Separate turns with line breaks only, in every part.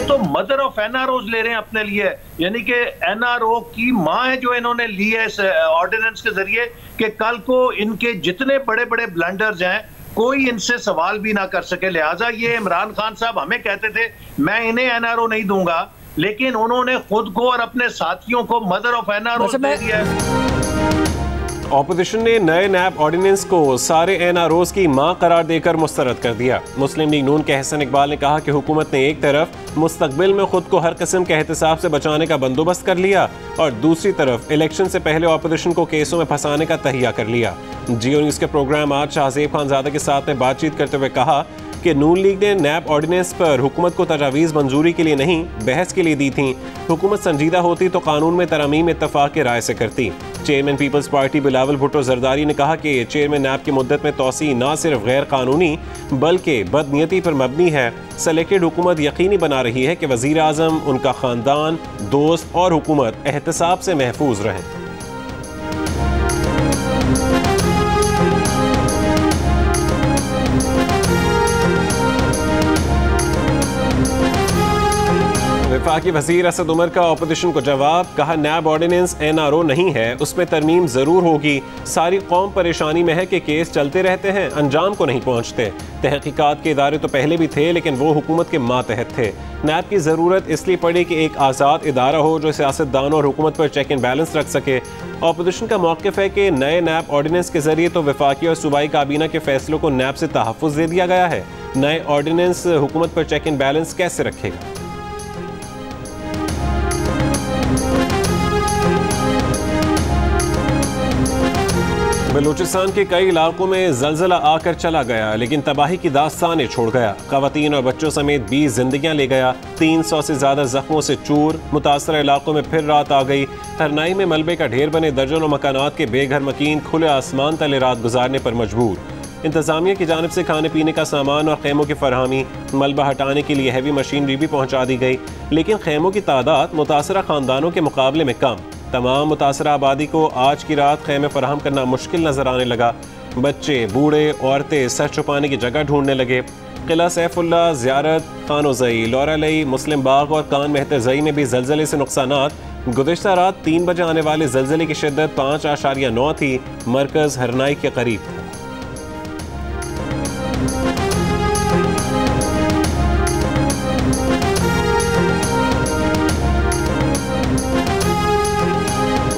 ये तो mother of एनआरओज ले रहे हैं अपने लिए, यानी कि एनआरओ की मां है जो इन्होंने ली है इस ऑर्डिनेंस के जरिए कि कल को इनके जितने बड़े बड़े ब्लंडर्स हैं कोई इनसे सवाल भी ना कर सके। लिहाजा ये इमरान खान साहब हमें कहते थे मैं इन्हें एनआरओ नहीं दूंगा, लेकिन उन्होंने खुद को और अपने साथियों को मदर ऑफ एनआरओ दे दिया है।
ऑपोजिशन ने नए नैब ऑर्डिनेंस को सारे एनआरओज की मां करार देकर मुस्तरद कर दिया। मुस्लिम लीग नून के हसन इकबाल ने कहा कि हुकूमत ने एक तरफ मुस्तकबिल में खुद को हर किस्म के एहतसाब से बचाने का बंदोबस्त कर लिया और दूसरी तरफ इलेक्शन से पहले ऑपोजिशन को केसों में फंसाने का तहिया कर लिया। जियो न्यूज़ के प्रोग्राम आज शाहजेब खानजादा के साथ में बातचीत करते हुए कहा कि नून लीग ने नैब ऑर्डिनेंस पर हुकूमत को तजावीज़ मंजूरी के लिए नहीं बहस के लिए दी थी। हुकूमत संजीदा होती तो कानून में तरमीम इत्तफाक की राय से करती। Chairman People's Party Bilawal Bhutto Zardari ने कहा कि चेयरमैन नैब की मुद्दत में तोसी न सिर्फ गैर कानूनी बल्कि बदनीयती पर मबनी है। सेलेक्टेड हुकूमत यकीनी बना रही है कि वज़ीर आज़म, उनका ख़ानदान, दोस्त और हुकूमत एहतसाब से महफूज रहें। वफाकी वज़ीर असद उमर का ऑपोजिशन को जवाब, कहा नैब ऑर्डिनेंस एनआरओ नहीं है, उसमें तरमीम ज़रूर होगी। सारी कौम परेशानी में है कि केस चलते रहते हैं, अंजाम को नहीं पहुँचते। तहकीकात के इदारे तो पहले भी थे लेकिन वो हुकूमत के मातहत थे। नैब की ज़रूरत इसलिए पड़ी कि एक आज़ाद इदारा हो जो सियासतदानों और हुकूमत पर चेक एंड बैलेंस रख सके। ऑपोजिशन का मौक़िफ़ है कि नए नैब ऑर्डिनेंस के ज़रिए तो वफाकी और सूबाई काबीना के फैसलों को नैब से तहफ़्फ़ुज़ दे दिया गया है। नए ऑर्डिनेंस हुकूमत पर चेक एंड बैलेंस कैसे रखेगा? बलूचिस्तान के कई इलाकों में जलजला आकर चला गया लेकिन तबाही की दास्तानें छोड़ गया। ख़वातीन और बच्चों समेत 20 जिंदगियां ले गया। 300 से ज़्यादा जख्मों से चूर। मुतासरा इलाकों में फिर रात आ गई। हरनाई में मलबे का ढेर बने दर्जनों मकानात के बेघर मकीन खुले आसमान तले रात गुजारने पर मजबूर। इंतज़ामिया की जानिब से खाने पीने का सामान और खेमों की फरहमी, मलबा हटाने के लिए हैवी मशीनरी भी पहुँचा दी गई, लेकिन खेमों की तादाद मुतासरा ख़ानदानों के मुकाबले में कम। तमाम मुतासरा आबादी को आज की रात खेमे फराहम करना मुश्किल नजर आने लगा। बच्चे, बूढ़े, औरतें सर छुपाने की जगह ढूंढने लगे। किला सैफुल्ला, ज़ियारत, खानोज़ई, लौरालई, मुस्लिम बाग और कान मेहतरजई में भी जलजले से नुकसानात। गुज़िश्ता रात 3 बजे आने वाले जलजले की शिद्दत 5.9 थी। मरकज़ हरनाई के करीब था।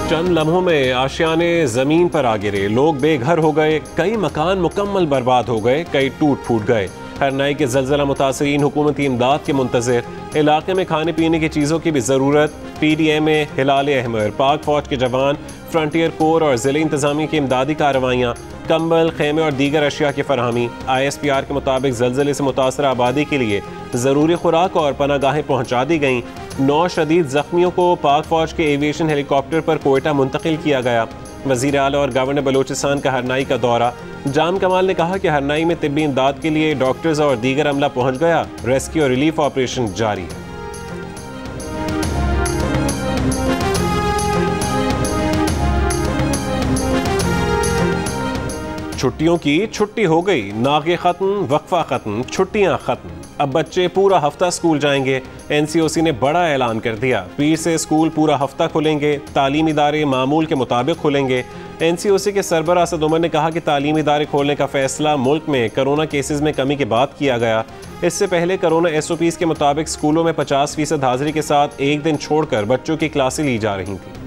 चंद लम्हों में आशियाने ज़मीन पर आ गिरे, लोग बेघर हो गए, कई मकान मुकम्मल बर्बाद हो गए, कई टूट फूट गए। हरनाई के ज़लज़ला मुतासरीन हुकूमती इमदाद के मुंतज़िर। इलाके में खाने पीने की चीज़ों की भी ज़रूरत। PDMA, हिलाल अहमर, पाक फ़ौज के जवान, फ्रंटियर कोर और ज़िले इंतज़ामिया की इमदादी कार्रवाइयाँ, कंबल, खेमे और दीगर अशिया की फरहमी। ISPR के मुताबिक ज़लज़ले से मुतासरा आबादी के लिए ज़रूरी खुराक और पनागाहें पहुँचा दी गईं। 9 शदीद ज़ख्मियों को पाक फ़ौज के एविएशन हेलीकॉप्टर पर कोयटा मुंतकिल किया गया। वज़ीर आला और गवर्नर बलूचिस्तान का हरनाई का दौरा। जाम कमाल ने कहा कि हरनाई में तिब्बी इमदाद के लिए डॉक्टर्स और दीगर अमला पहुँच गया। रेस्क्यू और रिलीफ ऑपरेशन जारी है। छुट्टियों की छुट्टी हो गई, नागे खत्म, वक्फा खत्म, छुट्टियां खत्म। अब बच्चे पूरा हफ्ता स्कूल जाएंगे। NCOC ने बड़ा ऐलान कर दिया, पीर से स्कूल पूरा हफ्ता खुलेंगे। तालीमी इदारे मामूल के मुताबिक खुलेंगे। NCOC के सरबराह असद उमर ने कहा कि तालीमी इदारे खोलने का फैसला मुल्क में कोरोना केसेस में कमी के बाद किया गया। इससे पहले कोरोना SOPs के मुताबिक स्कूलों में 50% हाजिरी के साथ एक दिन छोड़कर बच्चों की क्लासें ली जा रही थी।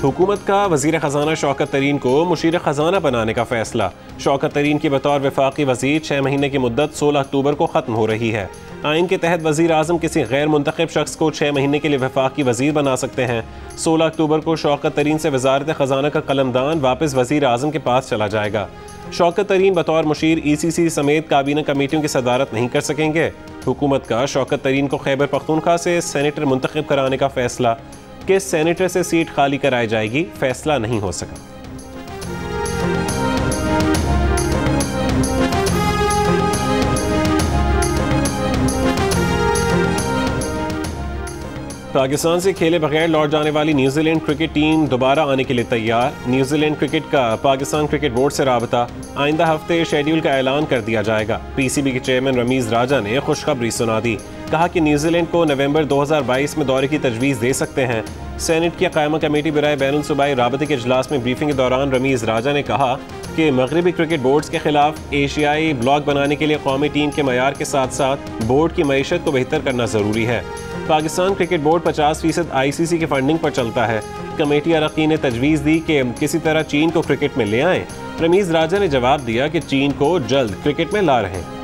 हुकूमत का वज़ीर ख़जाना शौकत तरीन को मुशीर ख़जाना बनाने का फैसला। शौकत तरीन की बतौर वफाकी वज़ीर 6 महीने की मुद्दत 16 अक्टूबर को ख़त्म हो रही है। आइन के तहत वज़ीर आज़म किसी गैर मुंतखब शख्स को 6 महीने के लिए वफाकी वज़ीर बना सकते हैं। 16 अक्टूबर को शौकत तरीन से वज़ारत ख़जाना का कलमदान वापस वज़ीर आज़म के पास चला जाएगा। शौकत तरीन बतौर मुशीर ECC समेत काबीना कमेटियों की सदारत नहीं कर सकेंगे। हुकूमत का शौकत तरीन को खैबर पख्तूनख्वा से सेनेटर मुंतखब कराने का फैसला। किस सेनेटर से सीट खाली कराई जाएगी, फैसला नहीं हो सका। पाकिस्तान से खेले बगैर लौट जाने वाली न्यूजीलैंड क्रिकेट टीम दोबारा आने के लिए तैयार। न्यूजीलैंड क्रिकेट का पाकिस्तान क्रिकेट बोर्ड से राबता, आइंदा हफ्ते शेड्यूल का ऐलान कर दिया जाएगा। पीसीबी के चेयरमैन रमीज राजा ने खुशखबरी सुना दी, कहा कि न्यूजीलैंड को नवंबर 2022 में दौरे की तजवीज़ दे सकते हैं। सेनेट की कायमा कमेटी बराए बैनुल सूबाई राबते के इजलास में ब्रीफिंग के दौरान रमीज राजा ने कहा कि मगरबी क्रिकेट बोर्ड्स के खिलाफ एशियाई ब्लॉक बनाने के लिए कौमी टीम के मयार के साथ साथ बोर्ड की मईशत को बेहतर करना ज़रूरी है। पाकिस्तान क्रिकेट बोर्ड 50% ICC की फंडिंग पर चलता है। कमेटी अरकान ने तजवीज़ दी कि किसी तरह चीन को क्रिकेट में ले आएं। रमीज राजा ने जवाब दिया कि चीन को जल्द क्रिकेट में ला रहे हैं।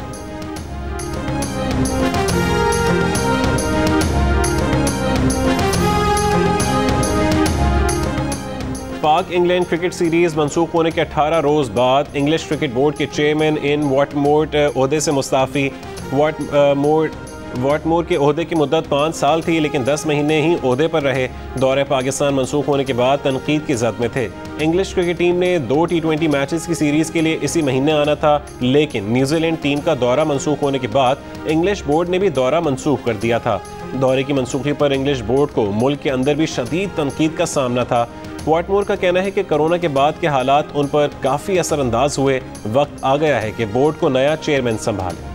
पाक इंग्लैंड क्रिकेट सीरीज मंसूख होने के 18 रोज बाद इंग्लिश क्रिकेट बोर्ड के चेयरमैन इन वॉटमोर ओहदे से मुस्ताफ़ी। वॉटमोर के ओहदे की मुद्दत 5 साल थी, लेकिन 10 महीने ही ओहदे पर रहे। दौरे पाकिस्तान मंसूख होने के बाद तनकीद की जद में थे। इंग्लिश क्रिकेट टीम ने 2 T20 मैचेस की सीरीज के लिए इसी महीने आना था, लेकिन न्यूजीलैंड टीम का दौरा मंसूख होने के बाद इंग्लिश बोर्ड ने भी दौरा मंसूख कर दिया था। दौरे की मनसूखी पर इंग्लिश बोर्ड को मुल्क के अंदर भी शदीद तनकीद का सामना था। वॉटमोर का कहना है कि कोरोना के बाद के हालात उन पर काफ़ी असरअंदाज हुए। वक्त आ गया है कि बोर्ड को नया चेयरमैन संभाले।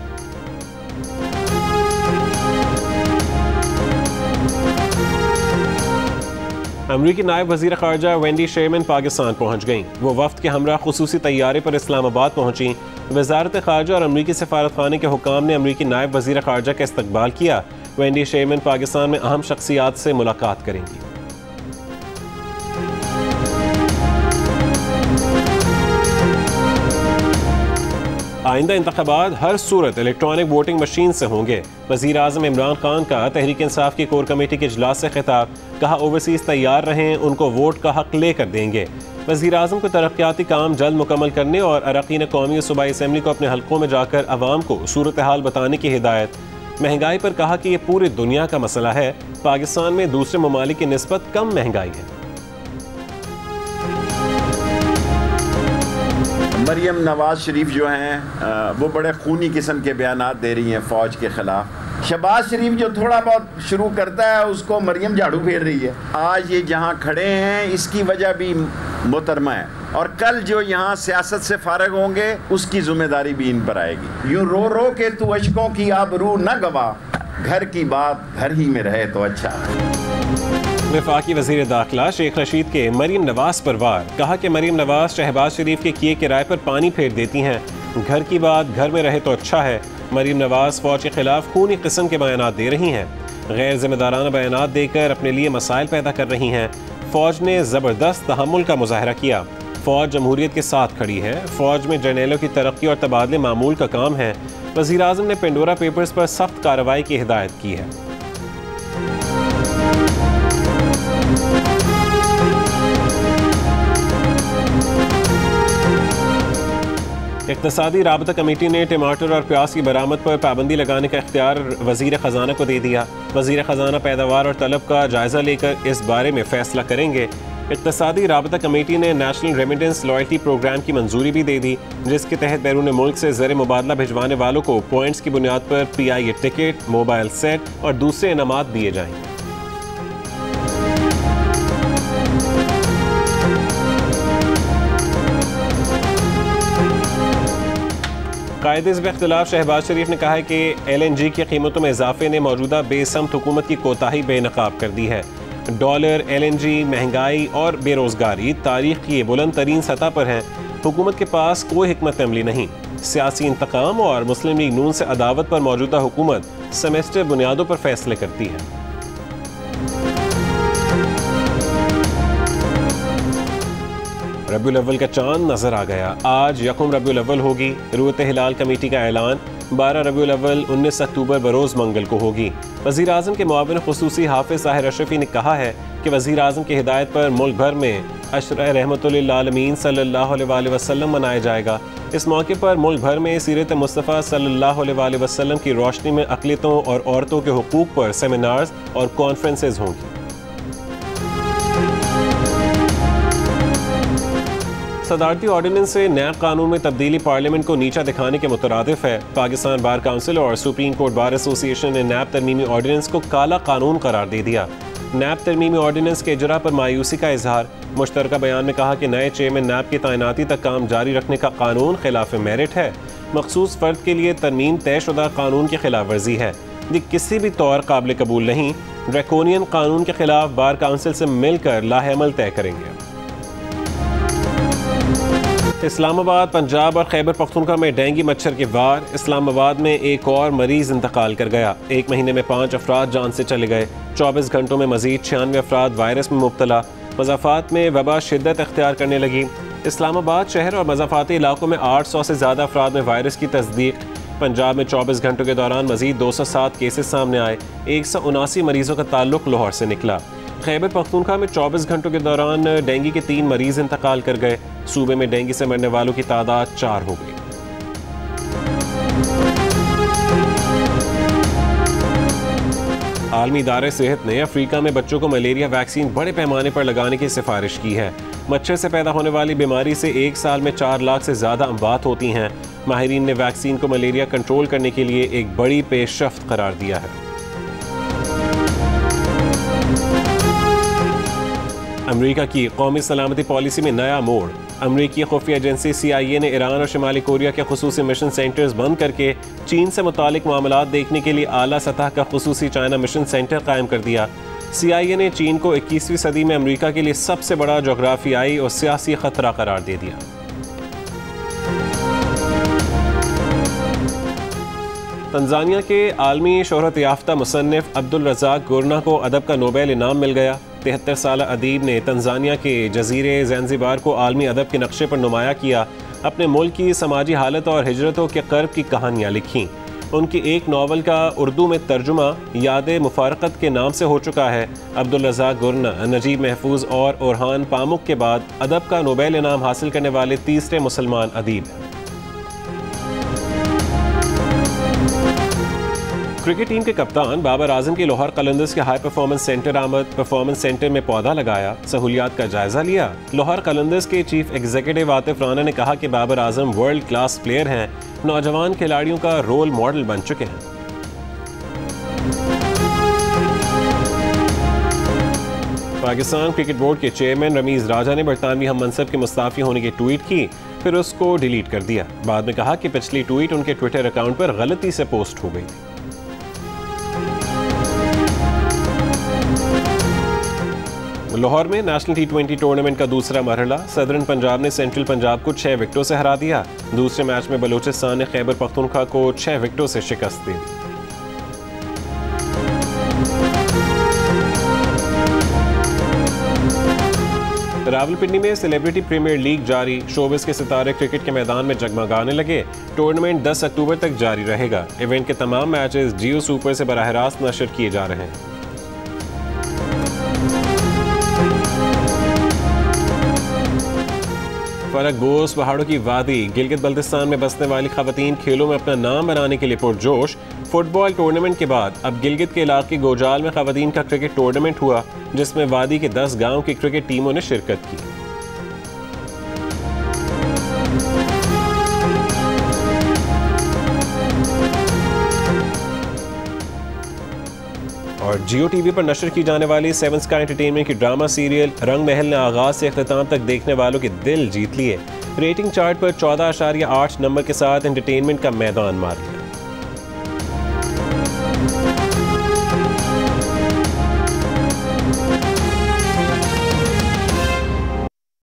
अमरीकी नायब वज़ीर ख़ारजा वेंडी शेरमैन पाकिस्तान पहुँच गईं। वो वफ़द के हमरा खुसूसी तैयारे पर इस्लामाबाद पहुँची। वज़ारत ख़ारजा और अमरीकी सफारतखाने के हुकाम ने अमरीकी नायब वज़ीर ख़ारजा का इस्तकबाल किया। वेंडी शेरमैन पाकिस्तान में अहम शख्सियात से मुलाकात करेंगी। आइंदा इंतखाबात हर सूरत इलेक्ट्रॉनिक वोटिंग मशीन से होंगे। वज़ीर आज़म इमरान खान का तहरीक इंसाफ की कोर कमेटी के इजलास से खिताब, कहा ओवरसीज़ तैयार रहें, उनको वोट का हक लेकर देंगे। वज़ीर आज़म को तरक्याती काम जल्द मुकम्मल करने और अरकान कौमी और सूबाई असम्बली को अपने हल्कों में जाकर अवाम को सूरत हाल बताने की हिदायत। महंगाई पर कहा कि ये पूरी दुनिया का मसला है, पाकिस्तान में दूसरे ममालिक की निस्बत कम महंगाई है।
मरियम नवाज शरीफ जो हैं वो बड़े खूनी किस्म के बयानात दे रही हैं फ़ौज के ख़िलाफ़। शहबाज शरीफ जो थोड़ा बहुत शुरू करता है उसको मरियम झाड़ू फेर रही है। आज ये जहाँ खड़े हैं इसकी वजह भी मोहतरमा है, और कल जो यहाँ सियासत से फारग होंगे उसकी ज़िम्मेदारी भी इन पर आएगी। यूँ रो रो के तू अशकों की आबरू न गवा, घर की बात घर ही में रहे तो अच्छा।
वफाकी वज़ीर दाखिला शेख रशीद के मरीम नवाज पर वार, कहा कि मरीम नवाज शहबाज शरीफ के किए किराए पर पानी फेर देती हैं। घर की बात घर में रहे तो अच्छा है। मरीम नवाज फ़ौज के खिलाफ खूनी किस्म के बयानात दे रही हैं, गैर जिम्मेदाराना बयानात देकर अपने लिए मसाइल पैदा कर रही हैं। फ़ौज ने ज़बरदस्त तहम्मुल का मुजाहरा किया। फ़ौज जमहूरियत के साथ खड़ी है। फ़ौज में जर्नैलों की तरक्की और तबादले मामूल का काम है। वज़ीर आज़म ने पेंडोरा पेपर्स पर सख्त कार्रवाई की हिदायत की है। इक़्तिसादी राबता कमेटी ने टमाटर और प्याज की बरामद पर पाबंदी लगाने का इख्तियार वज़ीर ख़जाना को दे दिया। वज़ीर ख़जाना पैदावार और तलब का जायज़ा लेकर इस बारे में फ़ैसला करेंगे। इक़्तिसादी राबता कमेटी ने नेशनल रेमिटेंस लॉयल्टी प्रोग्राम की मंजूरी भी दे दी, जिसके तहत बैरून मुल्क से ज़र मुबादला भिजवाने वालों को पॉइंट्स की बुनियाद पर PIA टिकट, मोबाइल सेट और दूसरे इनामात दिए जाएंगे। कायदे इख्तिलाफ शहबाज शरीफ ने कहा है कि LNG की कीमतों में इजाफे ने मौजूदा बेसमत हुकूमत की कोताही बेनकाब कर दी है। डॉलर, LNG, महंगाई और बेरोजगारी तारीख की बुलंद तरीन सतह पर है। हुकूमत के पास कोई हिकमत अमली नहीं। सियासी इंतकाम और मुस्लिम लीग नून से अदावत पर मौजूदा हुकूमत सेमेस्टर बुनियादों पर फैसले करती है। रबीउल अव्वल का चांद नजर आ गया। आज यकुम रबीउल अव्वल होगी। रुयत हिलाल कमेटी का ऐलान 12 रबीउल अव्वल 19 अक्टूबर बरोज़ मंगल को होगी। वज़ीर आज़म के मुआविन खुसूसी हाफिज़ ताहिर अशरफी ने कहा है कि वज़ीर आज़म की हिदायत पर मुल्क भर में अशरा रहमतुल लिल आलमीन सल्लल्लाहु अलैहि वसल्लम मनाया जाएगा। इस मौके पर मुल्क भर में सीरत मुस्तफ़ा सल्लल्लाहु अलैहि वसल्लम की रोशनी में अक़लियतों और औरतों के हुकूक़ पर सेमिनार्स और कॉन्फ्रेंसेज होंगी। सदारती ऑर्डिनेंस से नैब कानून में तब्दीली पार्लियामेंट को नीचा दिखाने के मुतरादिफ है। पाकिस्तान बार काउंसिल और सुप्रीम कोर्ट बार एसोसिएशन ने नैब तरमीमी ऑर्डिनेंस को काला कानून करार दे दिया। नैब तरमीमी ऑर्डिनेंस के इजरा पर मायूसी का इजहार। मुश्तरका बयान में कहा कि नए चेयरमैन नैब की तैनाती तक काम जारी रखने का कानून खिलाफ मेरिट है। मखसूस फ़र्द के लिए तरमीम तयशुदा कानून की खिलाफ वर्जी है। ये किसी भी तौर काबिल कबूल नहीं। ड्रैकोनियन कानून के खिलाफ बार काउंसिल से मिलकर लाहेअमल तय करेंगे। इस्लामाबाद, पंजाब और खैबर पख्तूनख्वा में डेंगू मच्छर के वार। इस्लामाबाद में एक और मरीज इंतकाल कर गया। एक महीने में 5 अफराद जान से चले गए। 24 घंटों में मजीद 96 अफराद वायरस में मुब्तला। मज़ाफ़ात में वबा शिद्दत अख्तियार करने लगी। इस्लामाबाद शहर और मज़ाफ़ाती इलाकों में 800 से ज़्यादा अफराद में वायरस की तस्दीक। पंजाब में 24 घंटों के दौरान मजीद 207 केसेस सामने आए। 179 मरीजों का ताल्लुक लाहौर से निकला। खैबर पख्तूनख्वा में 24 घंटों के दौरान डेंगू के 3 मरीज इंतकाल कर गए। सूबे में डेंगू से मरने वालों की तादाद 4 हो गई। आलमी इदारे सेहत ने अफ्रीका में बच्चों को मलेरिया वैक्सीन बड़े पैमाने पर लगाने की सिफारिश की है। मच्छर से पैदा होने वाली बीमारी से एक साल में 4 लाख से ज़्यादा अमवात होती हैं। माहिरीन ने वैक्सीन को मलेरिया कंट्रोल करने के लिए एक बड़ी पेशरफ्त करार दिया है। अमेरिका की कौमी सलामती पॉलिसी में नया मोड़। अमेरिकी खुफिया एजेंसी CIA ने ईरान और शुमाली कोरिया के खुसूसी मिशन सेंटर्स बंद करके चीन से मुतालिक मामलात देखने के लिए आला सतह का खुसूसी चाइना मिशन सेंटर कायम कर दिया। CIA ने चीन को 21वीं सदी में अमेरिका के लिए सबसे बड़ा जोग्राफियाई और सियासी खतरा करार दे दिया। तंजानिया के आलमी शोहरत याफ्ता मुसन्निफ अब्दुल रज़ाक गुरना को अदब का नोबेल इनाम मिल गया। 73 साल अदीब ने तंजानिया के जजीरे ज़ैंज़िबार को आलमी अदब के नक्शे पर नुमाया किया। अपने मुल्क की समाजी हालत और हिजरतों के कर्ब की कहानियाँ लिखीं। उनकी एक नावल का उर्दू में तर्जुमा याद मुफारकत के नाम से हो चुका है। अब्दुल रज़ाक गुरना नजीब महफूज और ओरहान पामुक के बाद अदब का नोबेल इनाम हासिल करने वाले तीसरे मुसलमान अदीब हैं। क्रिकेट टीम के कप्तान बाबर आजम की लाहौर कलंदर्स के हाई परफॉर्मेंस सेंटर आमद। परफॉर्मेंस सेंटर में पौधा लगाया, सहूलियात का जायजा लिया। लाहौर कलंदर्स के चीफ एग्जीक्यूटिव आतिफ राना ने कहा कि Babar Azam world class player हैं, नौजवान खिलाड़ियों का रोल मॉडल बन चुके हैं। पाकिस्तान क्रिकेट बोर्ड के चेयरमैन रमीज राजा ने बरतानवी हम मनसब के मुस्ताफी होने की ट्वीट की, फिर उसको डिलीट कर दिया। बाद में कहा कि पिछली ट्वीट उनके ट्विटर अकाउंट पर गलती से पोस्ट हो गई थी। लाहौर में नेशनल T20 टूर्नामेंट का दूसरा मरहला। सदरन पंजाब ने सेंट्रल पंजाब को 6 विकेटों से हरा दिया। दूसरे मैच में बलूचिस्तान ने खैबर पख्तूनख्वा को 6 विकेटों से शिकस्त दे दी। रावलपिंडी में सेलिब्रिटी प्रीमियर लीग जारी। शोबिस के सितारे क्रिकेट के मैदान में जगमगाने लगे। टूर्नामेंट 10 अक्टूबर तक जारी रहेगा। इवेंट के तमाम मैचेस जियो सुपर से बराह रास्त नशर किए जा रहे हैं। फरक बोस पहाड़ों की वादी गिलगित बल्तिस्तान में बसने वाली खवातीन खेलों में अपना नाम बनाने के लिए पुरजोश। फुटबॉल टूर्नामेंट के बाद अब गिलगित के इलाके गोजाल में खवातीन का क्रिकेट टूर्नामेंट हुआ, जिसमें वादी के 10 गांव की क्रिकेट टीमों ने शिरकत की। और जियो टीवी पर नशर की जाने वाली 7 स्काई एंटरटेनमेंट की ड्रामा सीरियल रंग महल ने आगाज से इख्तिताम तक देखने वालों के दिल जीत लिए। रेटिंग चार्ट पर 14.8 नंबर के साथ एंटरटेनमेंट का मैदान मार लिया।